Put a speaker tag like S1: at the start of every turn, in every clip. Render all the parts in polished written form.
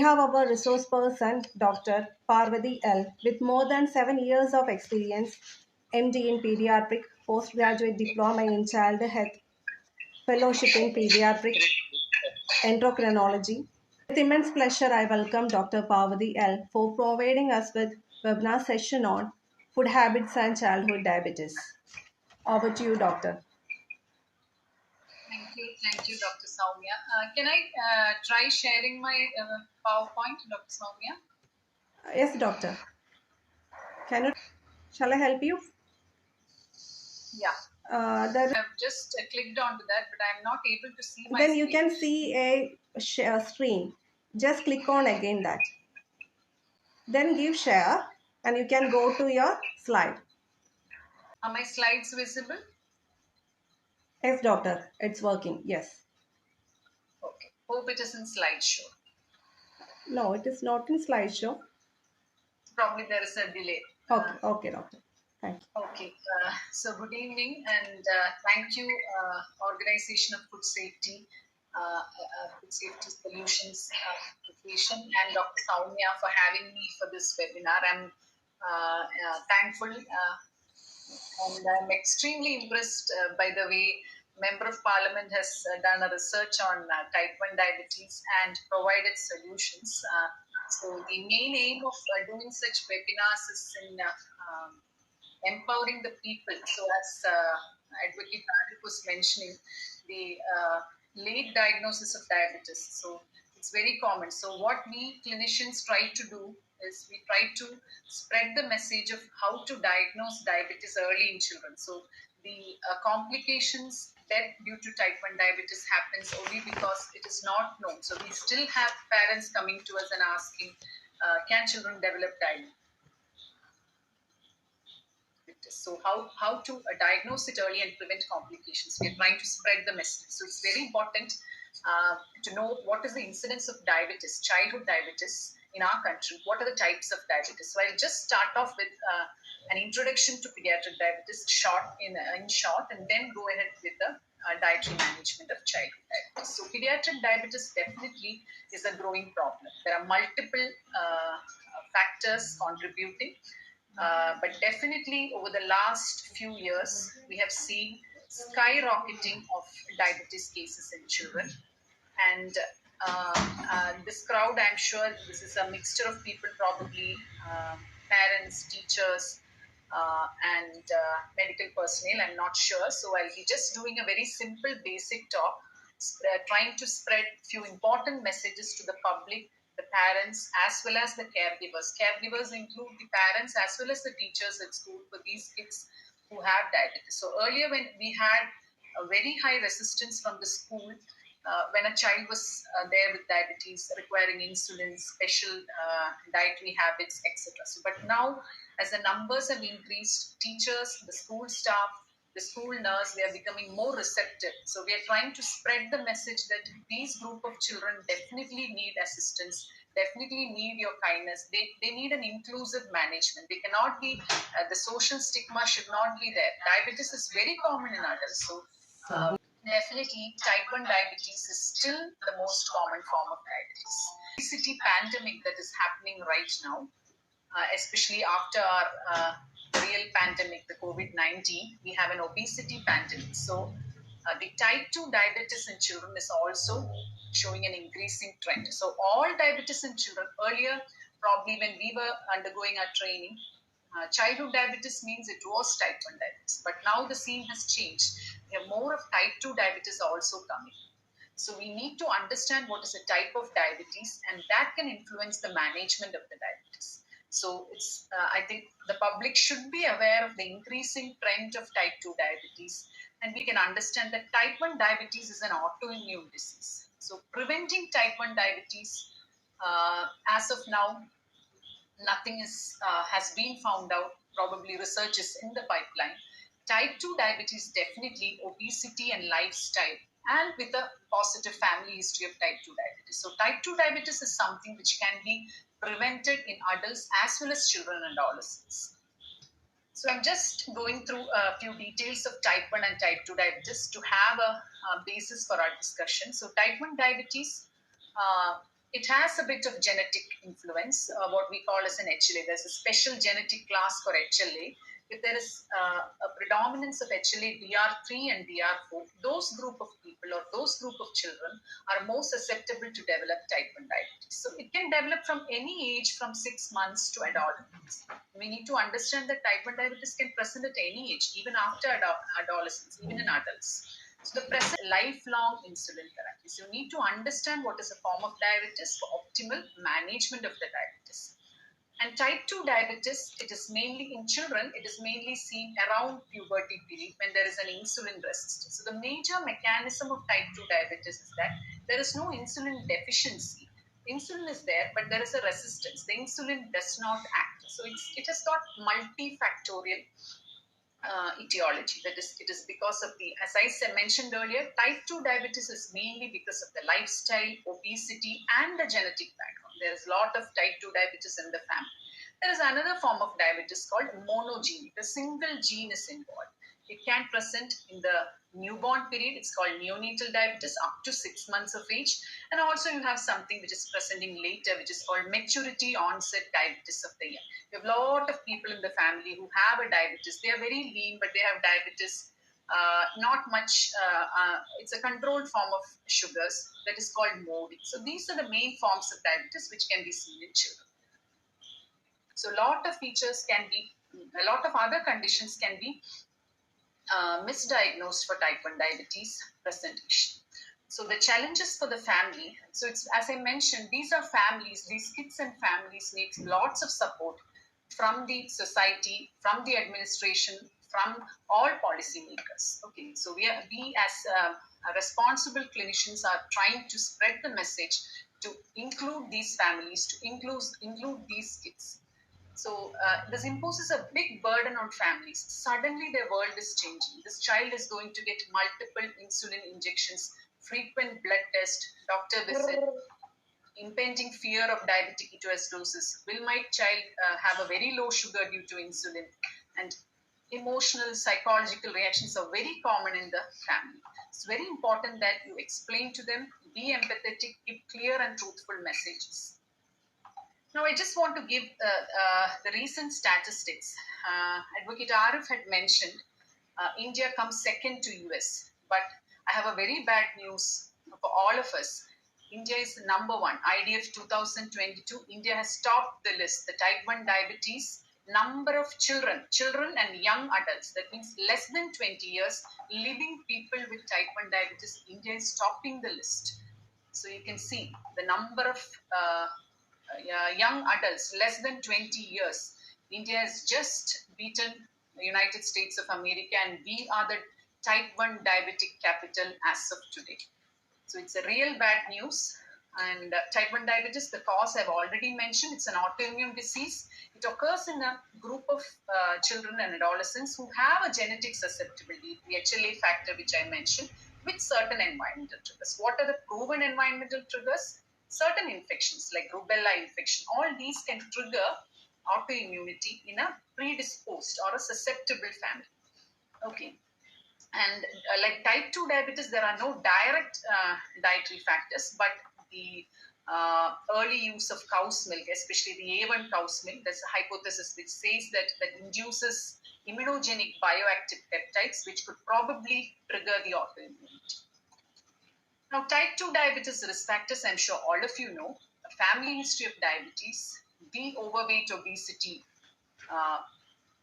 S1: have our resource person, Dr. Parvathy L, with more than 7 years of experience, MD in Pediatric, Postgraduate Diploma in Child Health, Fellowship in Pediatric Endocrinology. With immense pleasure, I welcome Dr. Parvathy L for providing us with webinar session on food habits and childhood diabetes. Over to you, Doctor.
S2: Thank you, Dr. Soumya. Can I try sharing my PowerPoint, Dr. Soumya?
S1: Yes, Doctor. Shall I help you?
S2: Yeah. I've just clicked onto that, but I'm not able to see my
S1: Then
S2: screen.
S1: You can see a screen. Just click on again that. Then give share and you can go to your slide.
S2: Are my slides visible?
S1: Yes, doctor. It's working. Yes.
S2: Okay. Hope it is in slideshow.
S1: No, it is not in slideshow.
S2: Probably there is a delay.
S1: Okay, doctor. Thank you.
S2: Okay. So good evening and thank you, Organization of Food Safety, Food Safety Solutions Association, and Dr. Soumya for having me for this webinar. I'm thankful and I'm extremely impressed by the way Member of Parliament has done a research on type 1 diabetes and provided solutions. So the main aim of doing such webinars is in empowering the people. So as Advocate Parvathy was mentioning, the late diagnosis of diabetes. So it's very common. So what we clinicians try to do is we try to spread the message of how to diagnose diabetes early in children. So the complications, death due to type 1 diabetes happens only because it is not known. So we still have parents coming to us and asking, can children develop diabetes? So how to diagnose it early and prevent complications. We're trying to spread the message. So it's very important to know what is the incidence of diabetes, childhood diabetes in our country. What are the types of diabetes? So I'll just start off with an introduction to pediatric diabetes, in short, and then go ahead with the dietary management of childhood diabetes. So pediatric diabetes definitely is a growing problem. There are multiple factors contributing. But definitely over the last few years, we have seen skyrocketing of diabetes cases in children. And this crowd, I'm sure this is a mixture of people, probably parents, teachers, and medical personnel. I'm not sure. So I'll be just doing a very simple basic talk, trying to spread few important messages to the public, the parents, as well as the caregivers. Caregivers include the parents as well as the teachers at school for these kids who have diabetes. So earlier when we had a very high resistance from the school, when a child was there with diabetes, requiring insulin, special dietary habits, etc. So, but now, as the numbers have increased, teachers, the school staff, the school nurse, they are becoming more receptive. So we are trying to spread the message that these group of children definitely need assistance, definitely need your kindness. They need an inclusive management. They cannot be, the social stigma should not be there. Diabetes is very common in adults. So definitely type 1 diabetes is still the most common form of diabetes. Obesity pandemic that is happening right now, especially after our real pandemic, the COVID-19, we have an obesity pandemic. So the type 2 diabetes in children is also showing an increasing trend. So all diabetes in children, earlier, probably when we were undergoing our training, childhood diabetes means it was type 1 diabetes. But now the scene has changed. We have more of type 2 diabetes also coming. So we need to understand what is a type of diabetes, and that can influence the management of the diabetes. So it's, I think the public should be aware of the increasing trend of type 2 diabetes, and we can understand that type 1 diabetes is an autoimmune disease. So preventing type 1 diabetes, as of now, nothing has been found out. Probably research is in the pipeline. Type 2 diabetes, definitely obesity and lifestyle, and with a positive family history of type 2 diabetes. So type 2 diabetes is something which can be prevented in adults as well as children and adolescents. So I'm just going through a few details of type 1 and type 2 diabetes to have a basis for our discussion. So type 1 diabetes, It has a bit of genetic influence, what we call as an HLA. There's a special genetic class for HLA. If there is a predominance of HLA DR3 and DR4, those group of people or those group of children are more susceptible to develop type 1 diabetes. So it can develop from any age from 6 months to adolescence. We need to understand that type 1 diabetes can present at any age, even after adolescence, even in adults. So the present lifelong insulin therapy. So you need to understand what is a form of diabetes for optimal management of the diabetes. And type 2 diabetes, it is mainly in children, it is mainly seen around puberty period when there is an insulin resistance. So the major mechanism of type 2 diabetes is that there is no insulin deficiency. Insulin is there, but there is a resistance. The insulin does not act. So it has got multifactorial etiology. That is, it is because of the, as I mentioned earlier, type 2 diabetes is mainly because of the lifestyle, obesity, and the genetic background. There is a lot of type 2 diabetes in the family. There is another form of diabetes called monogenic. A single gene is involved. It can present in the newborn period. It's called neonatal diabetes up to 6 months of age. And also you have something which is presenting later, which is called maturity onset diabetes of the young. You have a lot of people in the family who have a diabetes. They are very lean, but they have diabetes. Not much, it's a controlled form of sugars that is called MODY. So these are the main forms of diabetes which can be seen in children. So a lot of features can be, a lot of other conditions can be misdiagnosed for type 1 diabetes presentation. So the challenges for the family, so it's, as I mentioned, these are families, these kids and families need lots of support from the society, from the administration, from all policymakers. Okay, so we as responsible clinicians are trying to spread the message to include these families, to include these kids. So this imposes a big burden on families. Suddenly their world is changing. This child is going to get multiple insulin injections, frequent blood test, doctor visit, impending fear of diabetic ketoacidosis. Will my child have a very low sugar due to insulin? And emotional, psychological reactions are very common in the family. It's very important that you explain to them, be empathetic, give clear and truthful messages. Now, I just want to give the recent statistics. Advocate Arif had mentioned India comes second to US, but I have a very bad news for all of us. India is number one. IDF 2022, India has topped the list. The type 1 diabetes number of children and young adults, that means less than 20 years, living people with type 1 diabetes, India is topping the list. So you can see the number of young adults less than 20 years. India has just beaten the United States of America, and we are the type 1 diabetic capital as of today. So it's a real bad news. And type 1 diabetes, the cause I've already mentioned, it's an autoimmune disease. It occurs in a group of children and adolescents who have a genetic susceptibility, the HLA factor which I mentioned, with certain environmental triggers. What are the proven environmental triggers? Certain infections like rubella infection, all these can trigger autoimmunity in a predisposed or a susceptible family. Okay. And like type 2 diabetes, there are no direct dietary factors, but the early use of cow's milk, especially the A1 cow's milk, there's a hypothesis which says that induces immunogenic bioactive peptides, which could probably trigger the autoimmunity. Now, type 2 diabetes risk factors, I'm sure all of you know: a family history of diabetes, the overweight, obesity,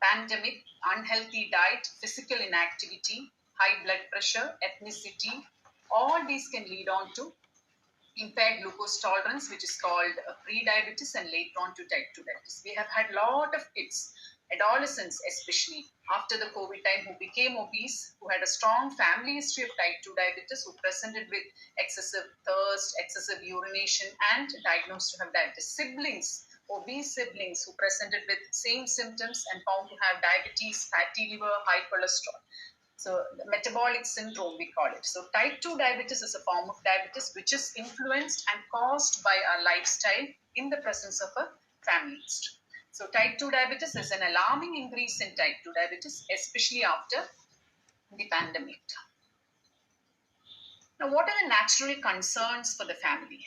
S2: pandemic, unhealthy diet, physical inactivity, high blood pressure, ethnicity, all these can lead on to impaired glucose tolerance, which is called pre-diabetes, and later on to type 2 diabetes. We have had a lot of kids, adolescents especially, after the COVID time, who became obese, who had a strong family history of type 2 diabetes, who presented with excessive thirst, excessive urination, and diagnosed to have diabetes. Siblings, obese siblings who presented with same symptoms and found to have diabetes, fatty liver, high cholesterol. So the metabolic syndrome, we call it. So type 2 diabetes is a form of diabetes which is influenced and caused by our lifestyle in the presence of a family history. So type 2 diabetes is an alarming increase in type 2 diabetes, especially after the pandemic. Now, what are the natural concerns for the family?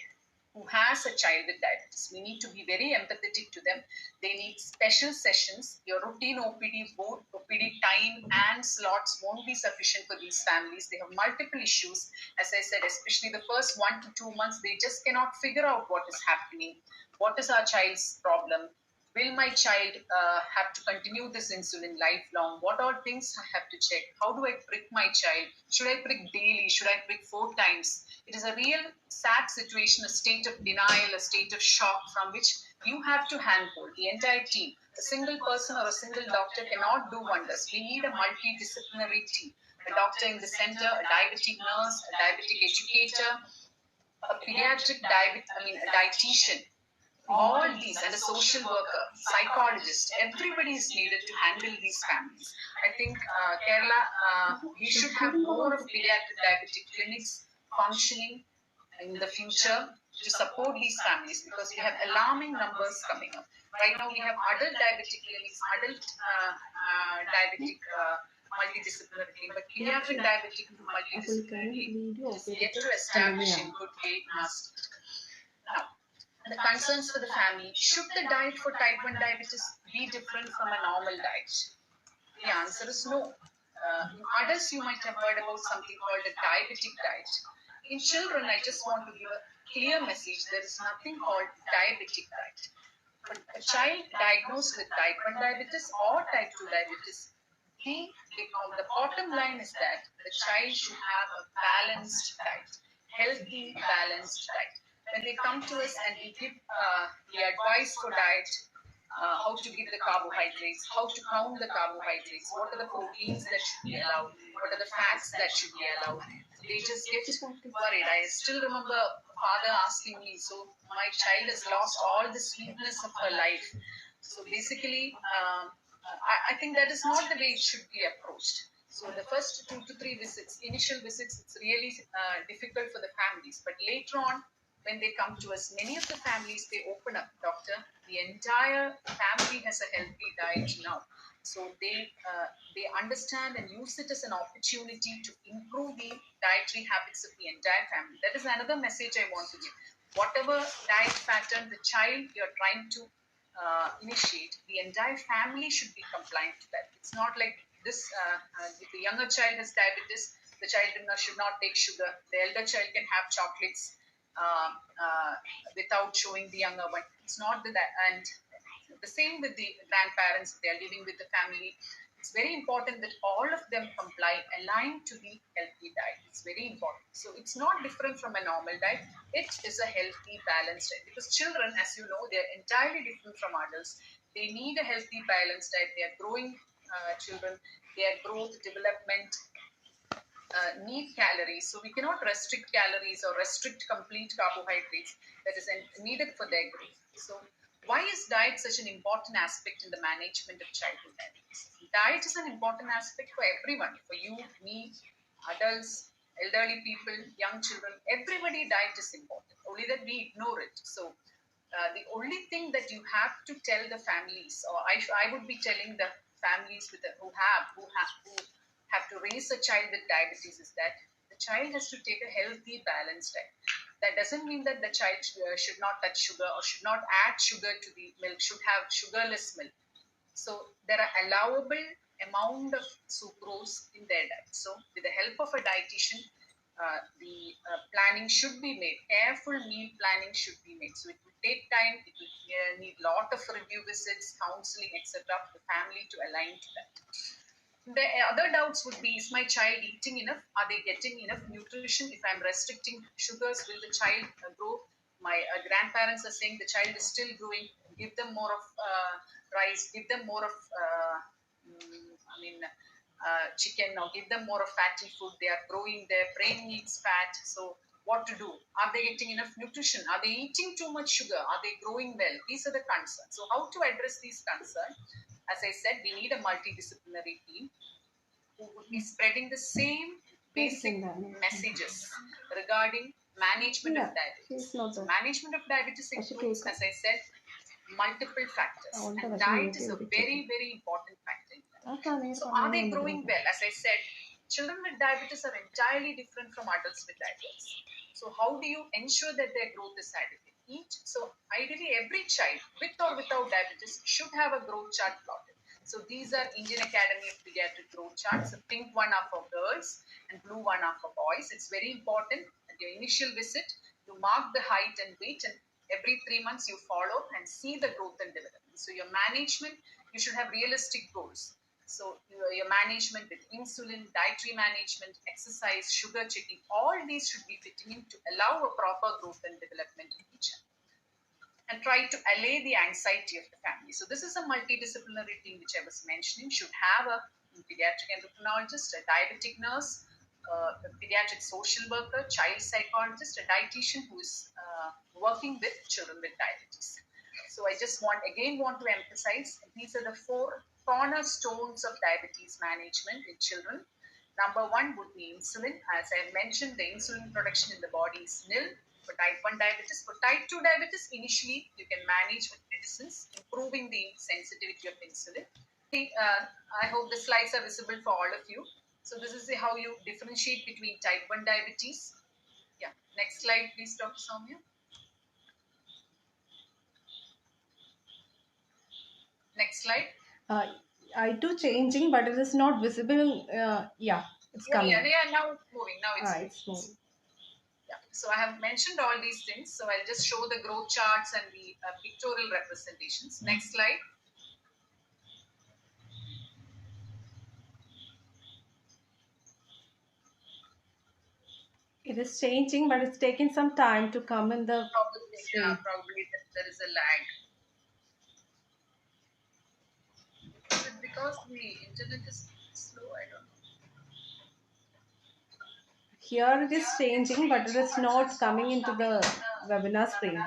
S2: who has a child with diabetes. We need to be very empathetic to them. They need special sessions. Your routine OPD, both OPD time and slots won't be sufficient for these families. They have multiple issues. As I said, especially the first 1 to 2 months, they just cannot figure out what is happening. What is our child's problem? Will my child have to continue this insulin lifelong? What are things I have to check? How do I prick my child? Should I prick daily? Should I prick 4 times? It is a real sad situation, a state of denial, a state of shock from which you have to handhold the entire team. A single person or a single doctor cannot do wonders. We need a multidisciplinary team. A doctor in the center, a diabetic nurse, a diabetic educator, a pediatric a dietitian, all these, and a social worker, psychologist, everybody is needed to handle these families. I think Kerala, we should have more of pediatric diabetic clinics functioning in the future to support these families, because we have alarming numbers coming up. Right now, we have adult diabetic clinics, adult diabetic multidisciplinary clinic, but pediatric diabetic multidisciplinary is yet to establish in good way in our state. Now, the concerns for the family: should the diet for type 1 diabetes be different from a normal diet? The answer is no. In adults, you might have heard about something called a diabetic diet. In children, I just want to give a clear message: there is nothing called diabetic diet. But a child diagnosed with type 1 diabetes or type 2 diabetes, the bottom line is that the child should have a balanced diet, healthy, balanced diet. When they come to us and we give the advice for diet, how to give the carbohydrates, how to count the carbohydrates, what are the proteins that should be allowed, what are the fats that should be allowed. They just get worried. I still remember father asking me, so my child has lost all the sweetness of her life. So basically, I think that is not the way it should be approached. So the first 2 to 3 visits, initial visits, it's really difficult for the families. But later on, when they come to us, many of the families, they open up, doctor, the entire family has a healthy diet now. So they understand and use it as an opportunity to improve the dietary habits of the entire family. That is another message I want to give. Whatever diet pattern the child you're trying to initiate, the entire family should be compliant to that. It's not like this: if the younger child has diabetes, the child should not take sugar. The elder child can have chocolates uh, uh, without showing the younger one. It's not that. And the same with the grandparents, they are living with the family. It's very important that all of them comply, align to the healthy diet. It's very important. So it's not different from a normal diet. It is a healthy, balanced diet. Because children, as you know, they're entirely different from adults. They need a healthy, balanced diet. They are growing children. Their growth, development, need calories. So we cannot restrict calories or restrict complete carbohydrates that is needed for their growth. So why is diet such an important aspect in the management of childhood diabetes? Diet is an important aspect for everyone, for you, me, adults, elderly people, young children. Everybody, diet is important. Only that we ignore it. So the only thing that you have to tell the families, or I would be telling the families who have to raise a child with diabetes, is that the child has to take a healthy, balanced diet. That doesn't mean that the child should not touch sugar or should not add sugar to the milk, should have sugarless milk. So there are allowable amount of sucrose in their diet. So with the help of a dietitian, the planning should be made. Careful meal planning should be made. So it will take time. It will need lot of review visits, counseling, etc. for the family to align to that. The other doubts would be: is my child eating enough? Are they getting enough nutrition? If I'm restricting sugars, will the child grow? My grandparents are saying the child is still growing. Give them more of rice, give them more of chicken, or give them more of fatty food. They are growing, their brain needs fat. So what to do? Are they getting enough nutrition? Are they eating too much sugar? Are they growing well? These are the concerns. So how to address these concerns? As I said, we need a multidisciplinary team who would be spreading the same basic messages regarding management of diabetes. So management of diabetes includes, as I said, multiple factors, and diet is a very, very important factor in that. So are they growing well? As I said, children with diabetes are entirely different from adults with diabetes. So how do you ensure that their growth is adequate? each, so ideally every child with or without diabetes should have a growth chart plotted. So these are Indian Academy of Pediatric growth charts. The pink one are for girls and blue one are for boys. It's very important at your initial visit, you mark the height and weight, and every 3 months you follow and see the growth and development. So your management, you should have realistic goals. So your management with insulin, dietary management, exercise, sugar checking, all these should be fitting in to allow a proper growth and development in each child and try to allay the anxiety of the family. So this is a multidisciplinary team which I was mentioning. Should have a pediatric endocrinologist, a diabetic nurse, a pediatric social worker, child psychologist, a dietitian who is working with children with diabetes. So I just want to emphasize these are the four cornerstones of diabetes management in children. Number one would be insulin. As I mentioned, the insulin production in the body is nil for type 1 diabetes. For type 2 diabetes, initially you can manage with medicines, improving the sensitivity of insulin. I hope the slides are visible for all of you. So this is how you differentiate between type 1 diabetes. Yeah, next slide please, Dr. Soumya. Next slide.
S1: I do changing, but it is not visible. Yeah, it's coming.
S2: Now it's moving. Now
S1: It's moving.
S2: Yeah. So I have mentioned all these things. So I'll just show the growth charts and the pictorial representations. Next slide.
S1: It is changing, but it's taking some time to come in the screen.
S2: Probably there is a lag. Is it because the internet is slow? I don't know.
S1: Here it is changing, but it is not coming into the webinar screen.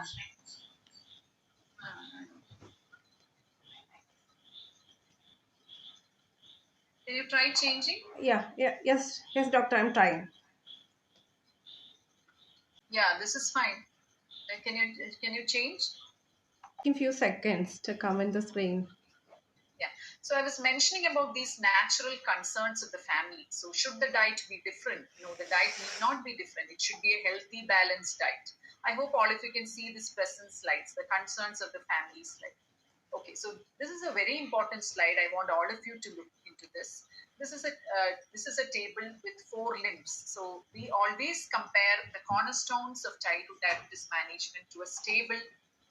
S2: Can you try changing?
S1: Yes, doctor, I'm trying.
S2: Yeah, this is fine. Can you change?
S1: In few seconds to come in the screen.
S2: Yeah. So I was mentioning about these natural concerns of the family. So should the diet be different? No, the diet need not be different. It should be a healthy, balanced diet. I hope all of you can see this present slides, the concerns of the family slide. Okay, so this is a very important slide. I want all of you to look into this. This is a table with 4 limbs. So we always compare the cornerstones of childhood diabetes management to a stable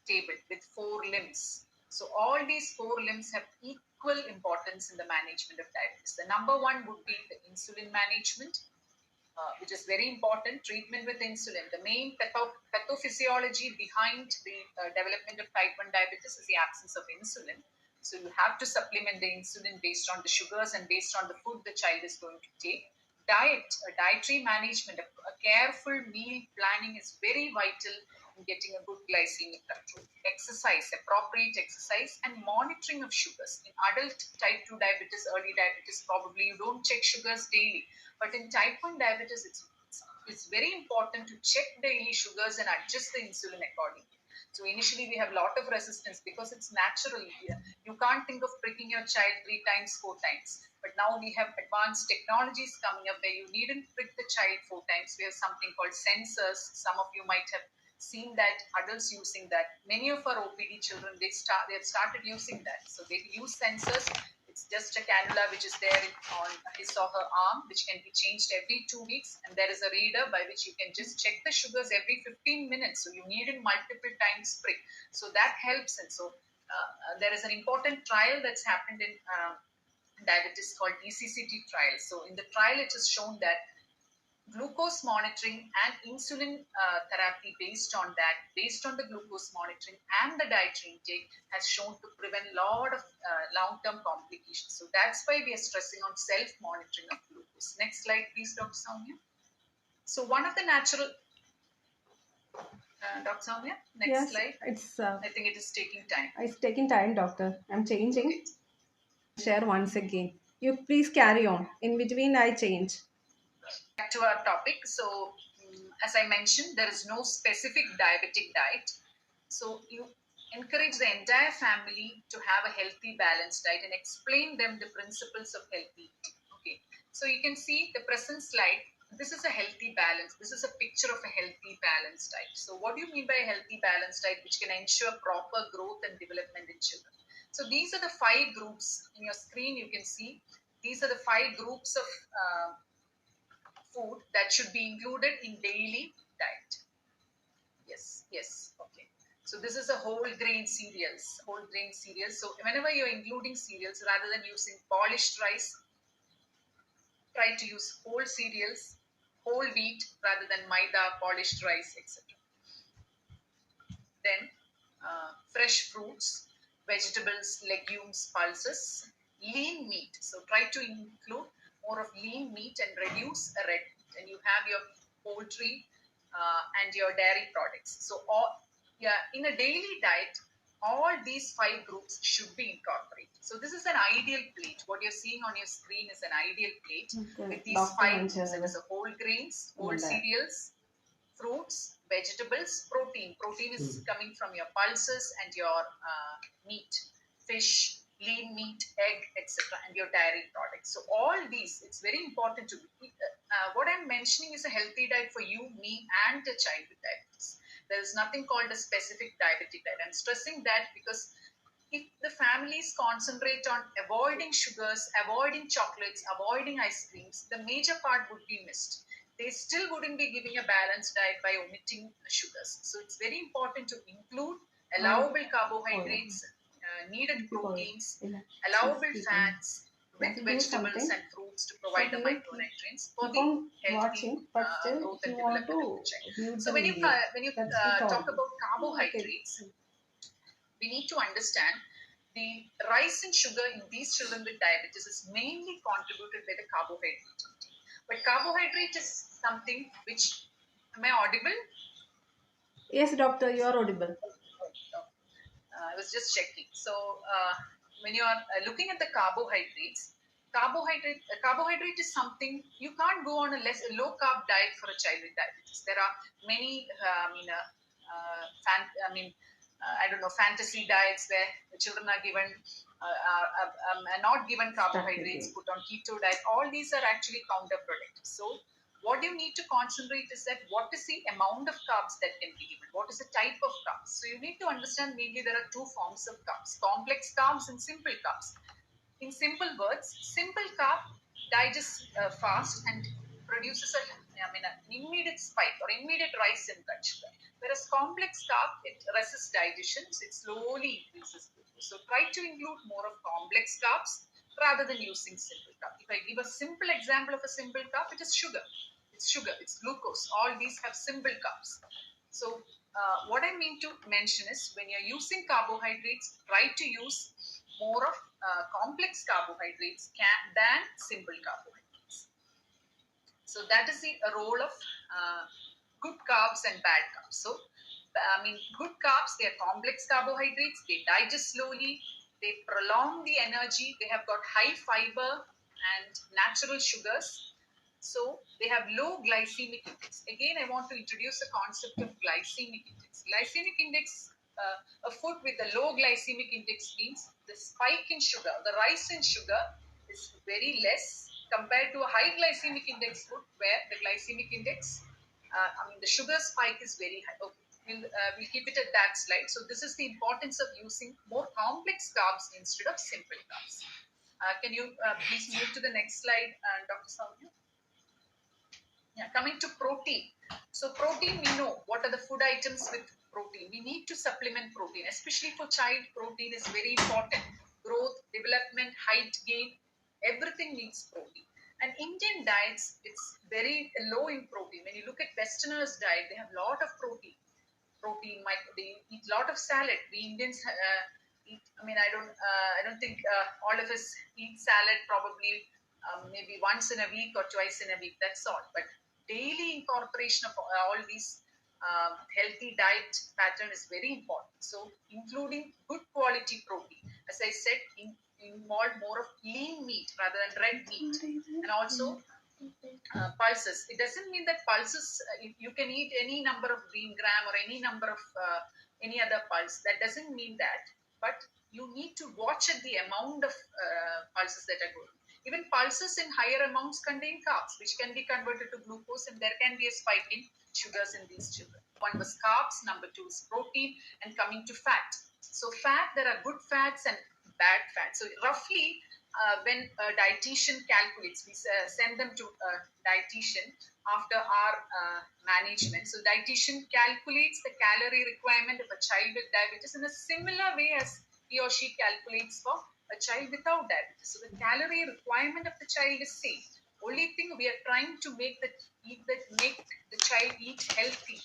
S2: table with 4 limbs. So all these 4 limbs have equal importance in the management of diabetes. The number one would be the insulin management, which is very important. Treatment with insulin. The main pathophysiology behind the development of type 1 diabetes is the absence of insulin. So you have to supplement the insulin based on the sugars and based on the food the child is going to take. Dietary management, a careful meal planning is very vital in getting a good glycemic control. Exercise, appropriate exercise, and monitoring of sugars. In adult type 2 diabetes, early diabetes, probably you don't check sugars daily. But in type 1 diabetes, it's very important to check daily sugars and adjust the insulin accordingly. So initially we have a lot of resistance because it's natural. You can't think of pricking your child 3 times, 4 times. But now we have advanced technologies coming up where you needn't prick the child 4 times. We have something called sensors. Some of you might have seen that, adults using that. Many of our OPD children, they have started using that. So they use sensors. It's just a cannula which is there on his or her arm, which can be changed every 2 weeks. And there is a reader by which you can just check the sugars every 15 minutes. So you need it multiple times prick. So that helps. And so there is an important trial that's happened in diabetes called ECCT trial. So in the trial, it is shown that glucose monitoring and insulin therapy based on the glucose monitoring and the dietary intake has shown to prevent a lot of long-term complications. So that's why we are stressing on self-monitoring of glucose. Next slide, please, Dr. Soumya. So one of the natural, Dr. Soumya, next slide. I think it is taking time.
S1: It's taking time, doctor. I'm changing. Okay. Share once again. You please carry on. In between, I change.
S2: Back to our topic. So as I mentioned, there is no specific diabetic diet. So you encourage the entire family to have a healthy, balanced diet and explain them the principles of healthy eating. Okay. So you can see the present slide. this is a healthy balance. This is a picture of a healthy balanced diet. So what do you mean by a healthy balanced diet which can ensure proper growth and development in children? So these are the 5 groups in your screen. You can see these are the 5 groups of food that should be included in daily diet. Yes, yes, okay. So this is a whole grain cereals, whole grain cereals. So whenever you're including cereals, rather than using polished rice, try to use whole cereals, whole wheat rather than maida, polished rice, etc. Then fresh fruits, vegetables, legumes, pulses, lean meat. So try to include more of lean meat and reduce red meat. And you have your poultry and your dairy products. So all, yeah, in a daily diet, all these 5 groups should be incorporated. So this is an ideal plate. What you're seeing on your screen is an ideal plate with these
S1: Doctor
S2: 5 groups. That is a whole grains, whole cereals, fruits, vegetables, protein. Protein is coming from your pulses and your meat, fish, lean meat, egg, etc., and your dairy products. So all these, it's very important to what I'm mentioning is a healthy diet for you, me, and a child with diabetes. There is nothing called a specific diabetic diet. I'm stressing that because if the families concentrate on avoiding sugars, avoiding chocolates, avoiding ice creams, the major part would be missed. They still wouldn't be giving a balanced diet by omitting sugars. So it's very important to include allowable carbohydrates, needed proteins, allowable fats, with vegetables and fruits to provide the micronutrients for the healthy growth and development of the child. So when you talk about carbohydrates, we need to understand the rise in sugar in these children with diabetes is mainly contributed by the carbohydrate. But carbohydrate is something which, am I audible?
S1: Yes, doctor, you are audible.
S2: I was just checking. So when you are looking at the carbohydrates, carbohydrate is something you can't go on a low carb diet for a child with diabetes. There are many, I don't know, fantasy diets where the children are given, are not given carbohydrates, put on keto diet. All these are actually counterproductive. So what you need to concentrate is that what is the amount of carbs that can be given, what is the type of carbs. So you need to understand mainly there are 2 forms of carbs: complex carbs and simple carbs. In simple words, simple carb digests fast and produces an immediate spike or immediate rise in blood sugar, whereas complex carb, it resists digestion, so it slowly increases glucose. So try to include more of complex carbs rather than using simple carb. If I give a simple example of a simple carb, it is sugar. It's sugar, it's glucose. All these have simple carbs. So what I mean to mention is when you're using carbohydrates, try to use more of complex carbohydrates than simple carbohydrates. So that is the role of good carbs and bad carbs. So good carbs, they are complex carbohydrates, they digest slowly, they prolong the energy, they have got high fiber and natural sugars. So they have low glycemic index. Again, I want to introduce the concept of glycemic index. Glycemic index, a food with a low glycemic index means the spike in sugar, the rise in sugar is very less compared to a high glycemic index food where the glycemic index, the sugar spike is very high. Okay. We'll keep it at that slide. So this is the importance of using more complex carbs instead of simple carbs. Can you please move to the next slide, Dr. Soumya? Yeah, coming to protein. So protein, we know what are the food items with protein. We need to supplement protein, especially for child. Protein is very important. Growth, development, height gain, everything needs protein. And Indian diets, it's very low in protein. When you look at Westerners' diet, they have a lot of protein. They eat a lot of salad. We Indians eat. I don't think all of us eat salad. Probably maybe once in a week or twice in a week. That's all. But daily incorporation of all these healthy diet pattern is very important. So including good quality protein, as I said, involve more of lean meat rather than red meat, and also pulses. It doesn't mean that pulses, you can eat any number of green gram or any number of any other pulse. That doesn't mean that, but you need to watch at the amount of pulses that are going. Even pulses in higher amounts contain carbs, which can be converted to glucose, and there can be a spike in sugars in these children. One was carbs, number two is protein, and coming to fat. So fat, there are good fats and bad fats. So roughly, when a dietitian calculates, we send them to a dietitian after our management. So dietitian calculates the calorie requirement of a child with diabetes in a similar way as he or she calculates for a child without diabetes. So the calorie requirement of the child is same. Only thing we are trying to make make the child eat healthy,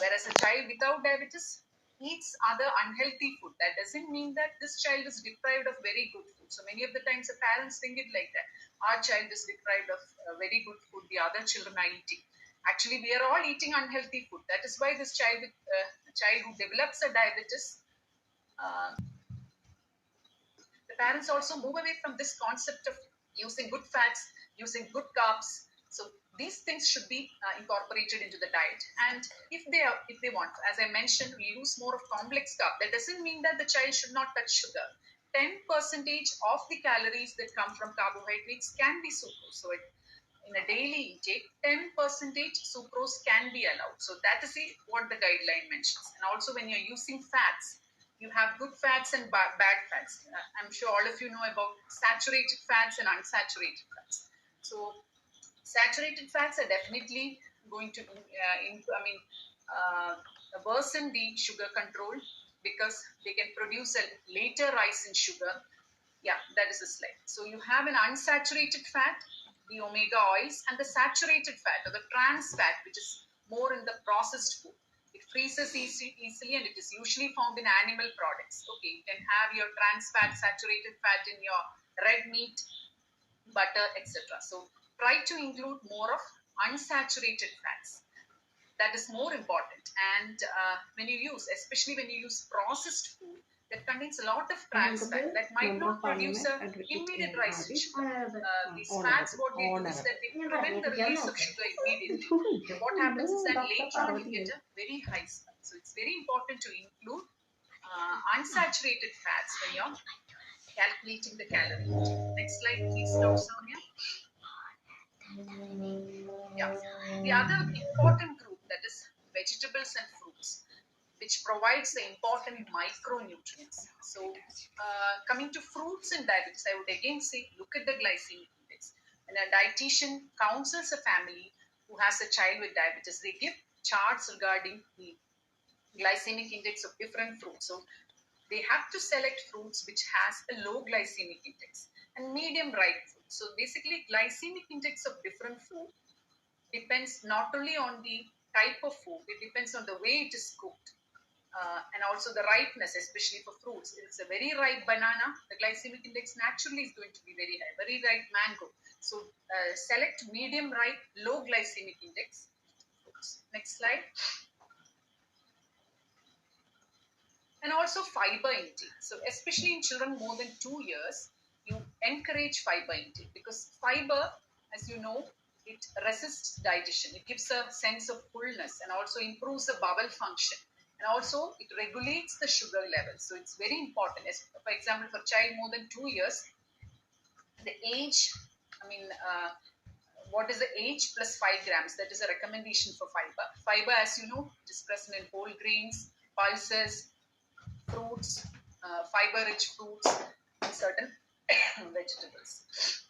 S2: whereas a child without diabetes eats other unhealthy food. That doesn't mean that this child is deprived of very good food. So many of the times the parents think it like that. Our child is deprived of very good food, the other children are eating. Actually, we are all eating unhealthy food. That is why this child who develops a diabetes, uh, the parents also move away from this concept of using good fats, using good carbs. So these things should be incorporated into the diet. And if they want, as I mentioned, we use more of complex carb. That doesn't mean that the child should not touch sugar. 10% of the calories that come from carbohydrates can be sucrose. So in a daily intake, 10% sucrose can be allowed. So that is what the guideline mentions. And also when you're using fats, you have good fats and bad fats. I'm sure all of you know about saturated fats and unsaturated fats. So saturated fats are definitely going to worsen the sugar control because they can produce a later rise in sugar. Yeah, that is a slide. So you have an unsaturated fat, the omega oils, and the saturated fat or the trans fat, which is more in the processed food. It freezes easily and it is usually found in animal products. Okay, you can have your trans fat, saturated fat in your red meat, butter, etc. So try to include more of unsaturated fats. That is more important. And especially when you use processed food that contains a lot of trans fat that might
S1: Member of
S2: not produce
S1: Parliament,
S2: a
S1: Advocate
S2: immediate
S1: A.
S2: rise in
S1: Rajesh,
S2: sugar. These fats,
S1: Honorable,
S2: what they do is
S1: Honorable.
S2: that they prevent the release of sugar immediately. And what happens is that
S1: Dr.
S2: later on you
S1: Parvathy
S2: get
S1: L.
S2: a very high spike. So it's very important to include unsaturated fats when you're calculating the calorie. Next slide, please, Dr. Sonia. Yeah. The other important group, that is vegetables and fruits, which provides the important micronutrients. So coming to fruits and diabetes, I would again say look at the glycemic index. When a dietitian counsels a family who has a child with diabetes, they give charts regarding the glycemic index of different fruits. So they have to select fruits which has a low glycemic index and medium ripe food. So basically glycemic index of different food depends not only on the type of food, it depends on the way it is cooked. And also the ripeness, especially for fruits. If it's a very ripe banana, the glycemic index naturally is going to be very high. Very ripe mango. So select medium ripe, low glycemic index fruits. Next slide. And also fiber intake. So especially in children more than 2 years, you encourage fiber intake because fiber, as you know, it resists digestion. It gives a sense of fullness and also improves the bowel function. And also it regulates the sugar level. So it's very important. As, for example, for child more than 2 years, the age, I mean, what is the age plus 5 grams? That is a recommendation for fiber. Fiber, as you know, it is present in whole grains, pulses, fruits, fiber-rich fruits, and certain vegetables.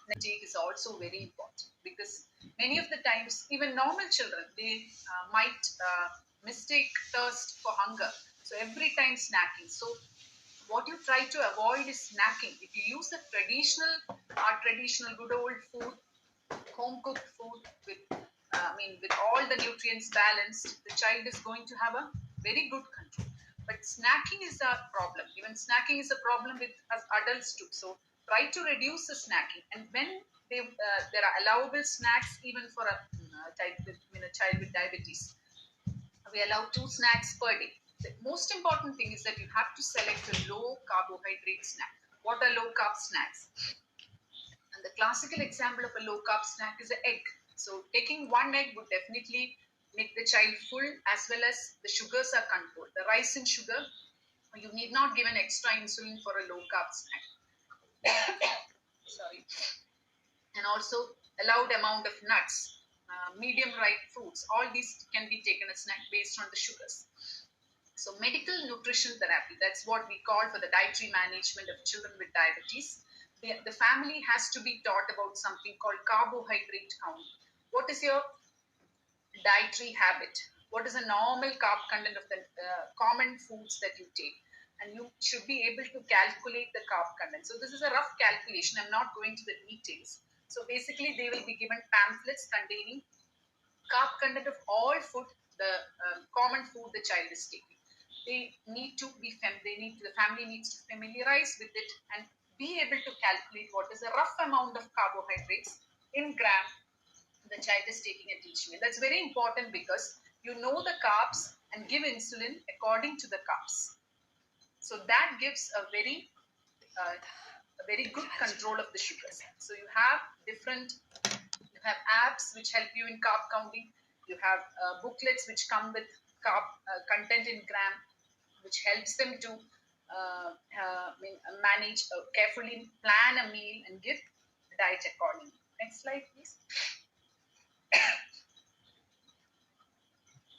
S2: Intake is also very important because many of the times, even normal children, they might mistake thirst for hunger. So every time snacking. So what you try to avoid is snacking. If you use the traditional good old food, home cooked food with all the nutrients balanced, the child is going to have a very good control. But snacking is a problem. Even snacking is a problem with us adults too. So try to reduce the snacking. And when there are allowable snacks, even for a child with diabetes, we allow 2 snacks per day. The most important thing is that you have to select a low carbohydrate snack. What are low carb snacks? And the classical example of a low carb snack is an egg. So taking one egg would definitely make the child full as well as the sugars are controlled. The rise in sugar, you need not give an extra insulin for a low carb snack. Sorry. and also allowed amount of nuts, medium ripe fruits. All these can be taken as snack based on the sugars. So medical nutrition therapy, that's what we call for the dietary management of children with diabetes. The family has to be taught about something called carbohydrate count. What is your dietary habit? What is the normal carb content of the common foods that you take? And you should be able to calculate the carb content. So this is a rough calculation. I'm not going to the details. So basically, they will be given pamphlets containing carb content of all food, the common food the child is taking. They need to be the family needs to familiarize with it and be able to calculate what is a rough amount of carbohydrates in gram the child is taking at each meal. That's very important because you know the carbs and give insulin according to the carbs. So that gives uh, a very good control of the sugars. So you have apps which help you in carb counting. You have booklets which come with carb content in gram, which helps them to manage, carefully plan a meal and give diet accordingly. Next slide, please.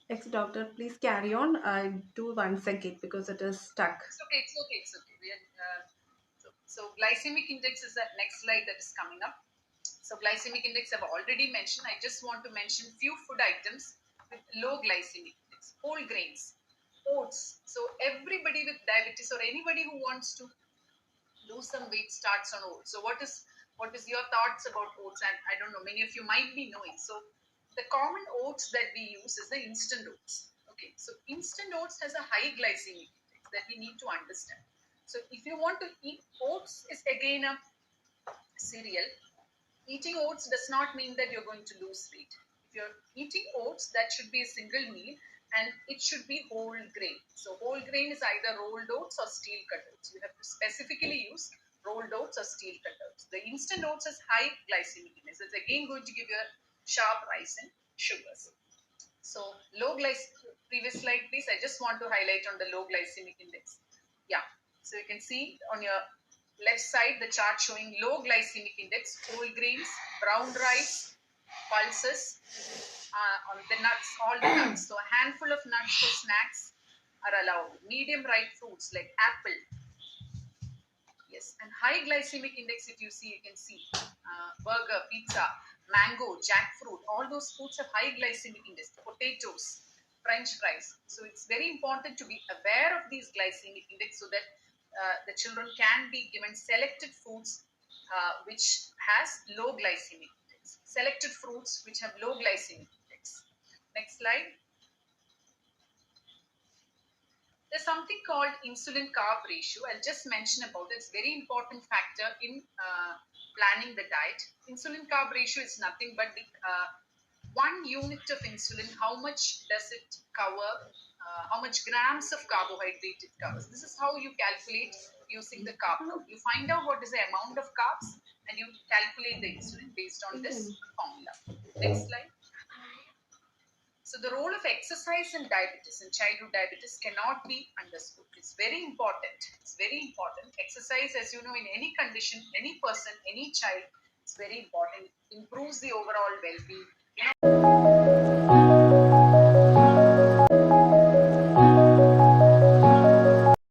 S1: Ex doctor, please carry on. I do once again because it is stuck.
S2: It's okay. It's okay. It's okay. So glycemic index is the next slide that is coming up. So glycemic index I've already mentioned. I just want to mention few food items with low glycemic index. Whole grains, oats. So everybody with diabetes or anybody who wants to lose some weight starts on oats. So what is your thoughts about oats? And I don't know, many of you might be knowing. So the common oats that we use is the instant oats. Okay, so instant oats has a high glycemic index that we need to understand. So if you want to eat oats, is again a cereal. Eating oats does not mean that you're going to lose weight. If you're eating oats, that should be a single meal and it should be whole grain. So whole grain is either rolled oats or steel cut oats. You have to specifically use rolled oats or steel cut oats. The instant oats has high glycemic index. It's again going to give you a sharp rise in sugars. So previous slide please. I just want to highlight on the low glycemic index. Yeah, so you can see on your left side the chart showing low glycemic index, whole grains, brown rice, pulses, on the nuts, all the nuts. So a handful of nuts for snacks are allowed. Medium ripe fruits like apple. Yes, and high glycemic index, if you see, you can see burger, pizza, mango, jackfruit, all those foods have high glycemic index. Potatoes, French fries. So it's very important to be aware of these glycemic index so that the children can be given selected foods which has low glycemic index. Selected fruits which have low glycemic index. Next slide. There's something called insulin carb ratio. I'll just mention about it. It's a very important factor in planning the diet. Insulin carb ratio is nothing but the 1 unit of insulin, how much does it cover, how much grams of carbohydrate it covers. This is how you calculate using the carb count. You find out what is the amount of carbs and you calculate the insulin based on this formula. Next slide. So the role of exercise in diabetes and childhood diabetes cannot be understood. It's very important. It's very important. Exercise, as you know, in any condition, any person, any child, it's very important. It improves the overall well-being.